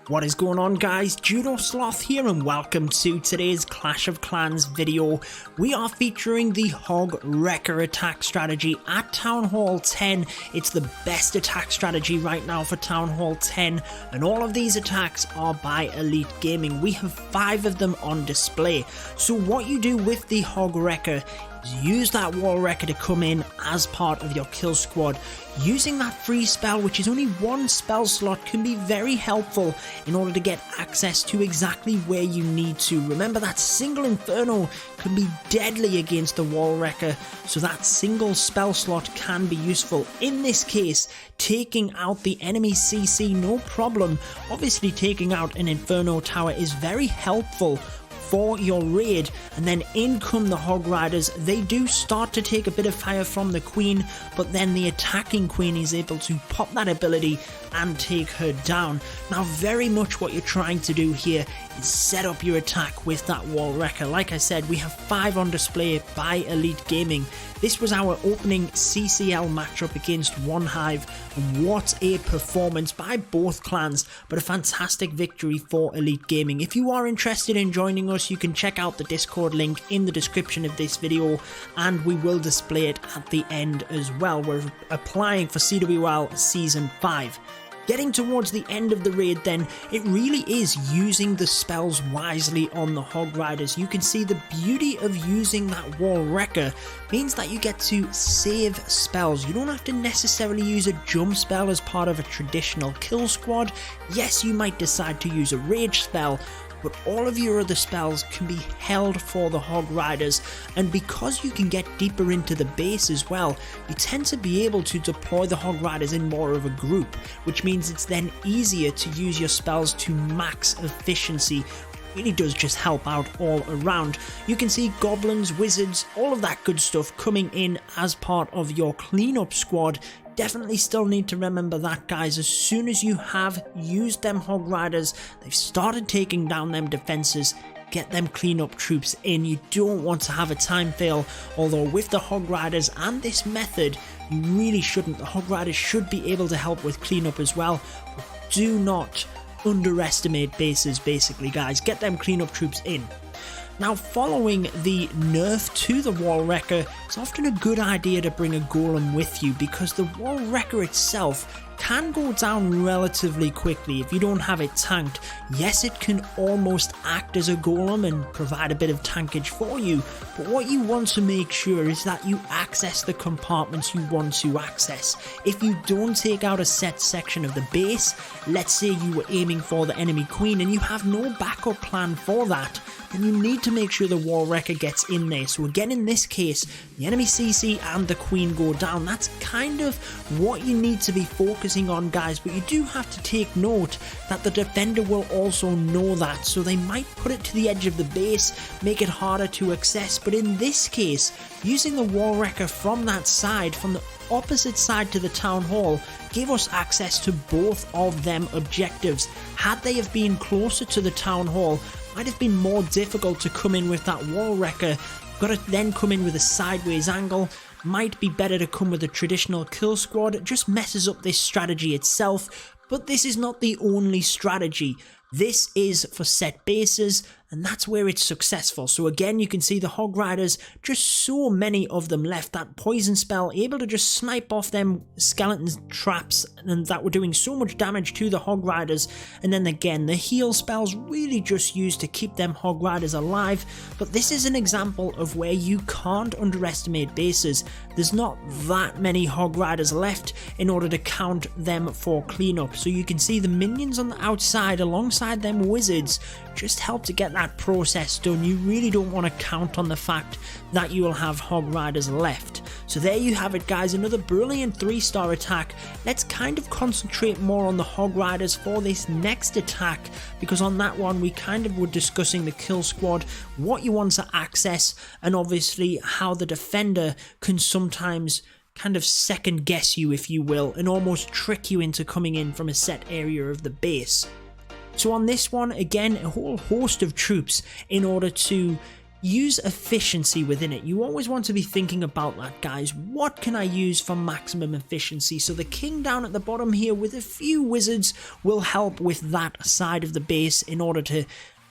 What is going on, guys? Judo Sloth here and welcome to today's Clash of Clans video. We are featuring the Hog Wrecker attack strategy at Town Hall 10. It's the best attack strategy right now for Town Hall 10 and all of these attacks are by Elite Gaming. We have 5 of them on display. So what you do with the Hog Wrecker is use that wall wrecker to come in as part of your kill squad. Using that free spell, which is only 1 spell slot, can be very helpful in order to get access to exactly where you need to. Remember that single inferno can be deadly against the wall wrecker, so that single spell slot can be useful. In this case, taking out the enemy CC, no problem. Obviously taking out an inferno tower is very helpful for your raid, and then in come the Hog Riders. They do start to take a bit of fire from the Queen, but then the attacking Queen is able to pop that ability and take her down. Now very much what you're trying to do here is set up your attack with that wall wrecker. Like I said, we have 5 on display by Elite Gaming. This was our opening CCL matchup against One Hive, and what a performance by both clans, but a fantastic victory for Elite Gaming. If you are interested in joining us, you can check out the Discord link in the description of this video, and we will display it at the end as well. We're applying for CWL Season 5. Getting towards the end of the raid then, it really is using the spells wisely on the Hog Riders. You can see the beauty of using that wall wrecker means that you get to save spells. You don't have to necessarily use a jump spell as part of a traditional kill squad. Yes, you might decide to use a rage spell, but all of your other spells can be held for the Hog Riders, and because you can get deeper into the base as well, you tend to be able to deploy the Hog Riders in more of a group, which means it's then easier to use your spells to max efficiency. Really does just help out all around. You can see goblins, wizards, all of that good stuff coming in as part of your cleanup squad. Definitely still need to remember that, guys. As soon as you have used them Hog Riders, they've started taking down them defenses, get them cleanup troops in. You don't want to have a time fail, although with the Hog Riders and this method, you really shouldn't. The Hog Riders should be able to help with cleanup as well, but do not underestimate bases, basically, guys. Get them cleanup troops in. Now, following the nerf to the wall wrecker, it's often a good idea to bring a golem with you, because the wall wrecker itself can go down relatively quickly if you don't have it tanked. Yes, it can almost act as a golem and provide a bit of tankage for you, but what you want to make sure is that you access the compartments you want to access. If you don't take out a set section of the base, let's say you were aiming for the enemy queen and you have no backup plan for that, then you need to make sure the wall wrecker gets in there. So again, in this case, the enemy CC and the queen go down. That's kind of what you need to be focusing on, guys, but you do have to take note that the defender will also know that, so they might put it to the edge of the base, make it harder to access. But in this case, using the wall wrecker from that side, from the opposite side to the town hall, gave us access to both of them objectives. Had they have been closer to the town hall, might have been more difficult to come in with that wall wrecker. Got to then come in with a sideways angle. Might be better to come with a traditional kill squad. It just messes up this strategy itself, but this is not the only strategy. This is for set bases, and that's where it's successful. So again, you can see the Hog Riders, just so many of them left. That poison spell, able to just snipe off them skeleton traps, and that were doing so much damage to the Hog Riders. And then again, the heal spells really just used to keep them Hog Riders alive. But this is an example of where you can't underestimate bases. There's not that many Hog Riders left in order to count them for cleanup. So you can see the minions on the outside alongside them wizards just help to get that process done. You really don't want to count on the fact that you will have Hog Riders left. So there you have it, guys, another brilliant 3-star attack. Let's kind of concentrate more on the Hog Riders for this next attack, because on that one we kind of were discussing the kill squad, what you want to access, and obviously how the defender can sometimes kind of second guess you, if you will, and almost trick you into coming in from a set area of the base. So on this one, again, a whole host of troops in order to use efficiency within it. You always want to be thinking about that, guys. What can I use for maximum efficiency? So the king down at the bottom here with a few wizards will help with that side of the base in order to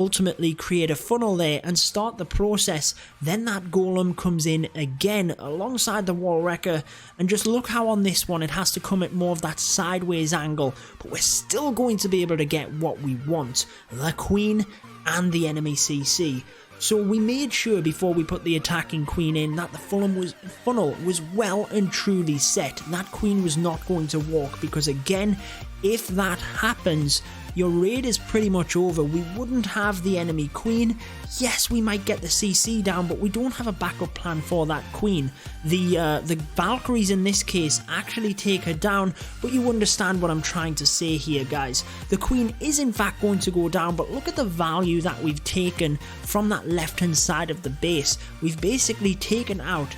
ultimately create a funnel there and start the process. Then that golem comes in again alongside the wall wrecker, and just look how on this one it has to come at more of that sideways angle, but we're still going to be able to get what we want, the queen and the enemy CC. So we made sure before we put the attacking queen in that the funnel was well and truly set. That queen was not going to walk, because again, if that happens, your raid is pretty much over. We wouldn't have the enemy queen. Yes, we might get the CC down, but we don't have a backup plan for that queen. The Valkyries in this case actually take her down, but you understand what I'm trying to say here, guys. The queen is in fact going to go down, but look at the value that we've taken from that left-hand side of the base. We've basically taken out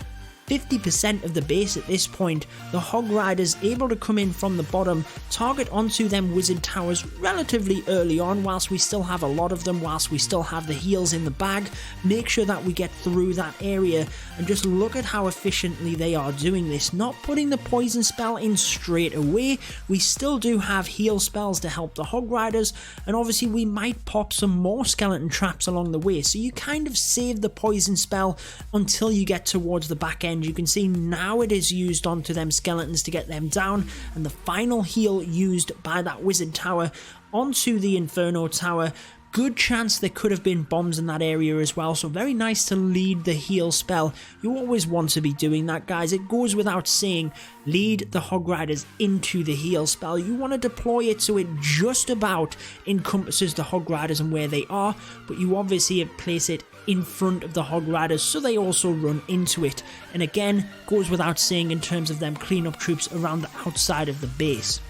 50% of the base at this point. The Hog Riders able to come in from the bottom, target onto them wizard towers relatively early on whilst we still have a lot of them, whilst we still have the heals in the bag. Make sure that we get through that area, and just look at how efficiently they are doing this. Not putting the poison spell in straight away. We still do have heal spells to help the Hog Riders, and obviously we might pop some more skeleton traps along the way, so you kind of save the poison spell until you get towards the back end. You can see now it is used onto them skeletons to get them down, and the final heal used by that wizard tower onto the inferno tower. Good chance there could have been bombs in that area as well, so very nice to lead the heal spell. You always want to be doing that, guys. It goes without saying, lead the Hog Riders into the heal spell. You want to deploy it so it just about encompasses the Hog Riders and where they are, but you obviously place it in front of the Hog Riders so they also run into it. And again, goes without saying in terms of them cleanup troops around the outside of the base.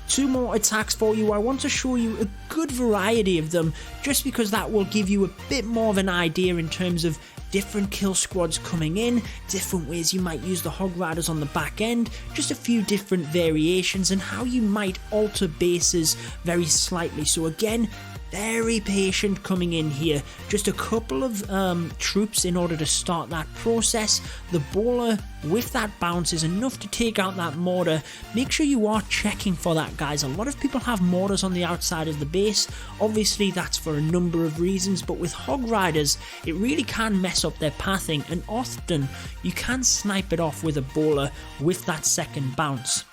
Two more attacks for you. I want to show you a good variety of them, just because that will give you a bit more of an idea in terms of different kill squads coming in, different ways you might use the Hog Riders on the back end, just a few different variations, and how you might alter bases very slightly. So again, very patient coming in here. Just a couple of troops in order to start that process. The bowler with that bounce is enough to take out that mortar. Make sure you are checking for that, guys. A lot of people have mortars on the outside of the base. Obviously that's for a number of reasons, but with Hog Riders it really can mess up their pathing, and often you can snipe it off with a bowler with that second bounce.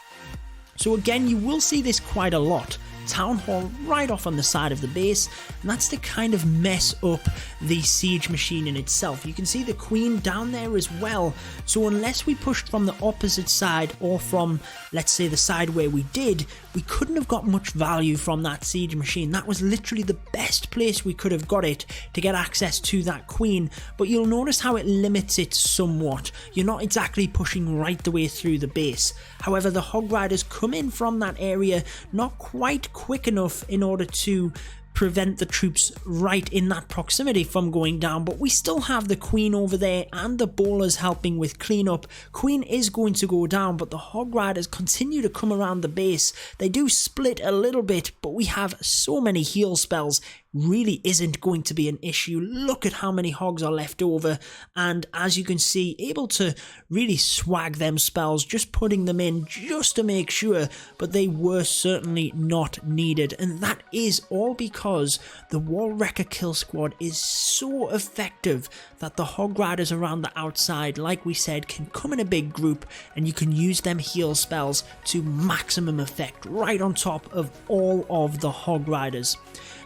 So again, you will see this quite a lot. Town Hall right off on the side of the base, and that's to kind of mess up the siege machine in itself. You can see the queen down there as well, so unless we pushed from the opposite side or from, let's say, the side where we did, we couldn't have got much value from that siege machine. That was literally the best place we could have got it to get access to that queen, but you'll notice how it limits it somewhat. You're not exactly pushing right the way through the base. However, the Hog Riders come in from that area not quite quick enough in order to prevent the troops right in that proximity from going down, but we still have the queen over there and the bowlers helping with cleanup. Queen is going to go down, but the Hog Riders continue to come around the base. They do split a little bit, but we have so many heal spells, really isn't going to be an issue. Look at how many hogs are left over, and as you can see, able to really swag them spells, just putting them in just to make sure, but they were certainly not needed, and that is all because the Wall Wrecker kill squad is so effective that the Hog Riders around the outside, like we said, can come in a big group and you can use them heal spells to maximum effect right on top of all of the Hog Riders.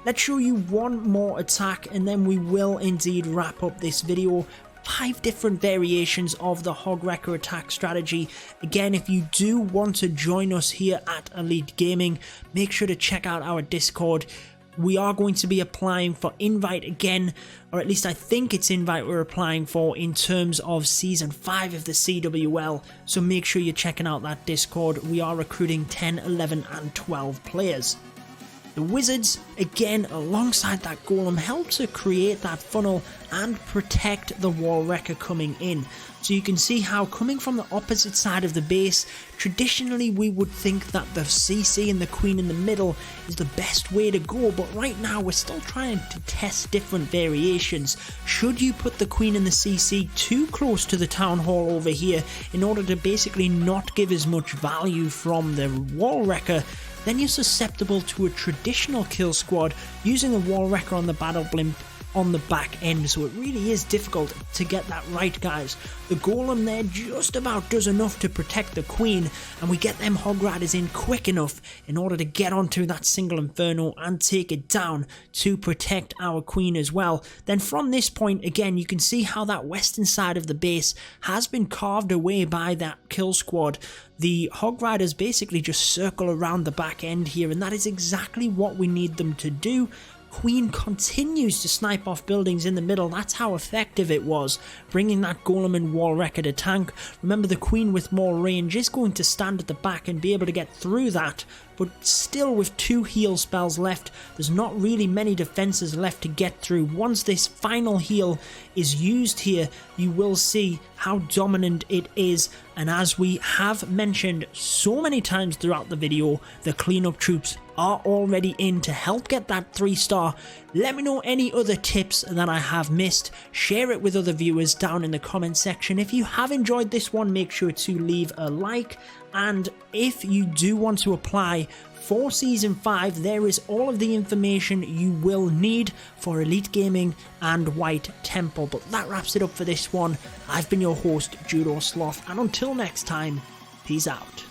Let's show you one more attack and then we will indeed wrap up this video. 5 different variations of the Hog Wrecker attack strategy. Again, if you do want to join us here at Elite Gaming, make sure to check out our Discord. We are going to be applying for invite again, or at least I think it's invite we're applying for in terms of Season 5 of the CWL, so make sure you're checking out that Discord. We are recruiting 10, 11 and 12 players. The wizards, again alongside that golem, help to create that funnel and protect the wall wrecker coming in. So you can see how, coming from the opposite side of the base, traditionally we would think that the CC and the queen in the middle is the best way to go, but right now we're still trying to test different variations. Should you put the queen and the CC too close to the town hall over here in order to basically not give as much value from the wall wrecker, then you're susceptible to a traditional kill squad using a wall wrecker on the battle blimp on the back end, so it really is difficult to get that right, guys. The golem there just about does enough to protect the queen, and we get them hog riders in quick enough in order to get onto that single inferno and take it down to protect our queen as well. Then from this point, again, you can see how that western side of the base has been carved away by that kill squad. The hog riders basically just circle around the back end here, and that is exactly what we need them to do. Queen continues to snipe off buildings in the middle. That's how effective it was, bringing that golem and wall wrecker to tank. Remember, the queen with more range is going to stand at the back and be able to get through that, but still with 2 heal spells left, there's not really many defenses left to get through. Once this final heal is used here, you will see how dominant it is, and as we have mentioned so many times throughout the video, the cleanup troops are already in to help get that 3-star. Let me know any other tips that I have missed. Share it with other viewers down in the comment section. If you have enjoyed this one, make sure to leave a like, and if you do want to apply for Season 5, there is all of the information you will need for Elite Gaming and White Temple. But that wraps it up for this one. I've been your host, Judo Sloth, and until next time, peace out.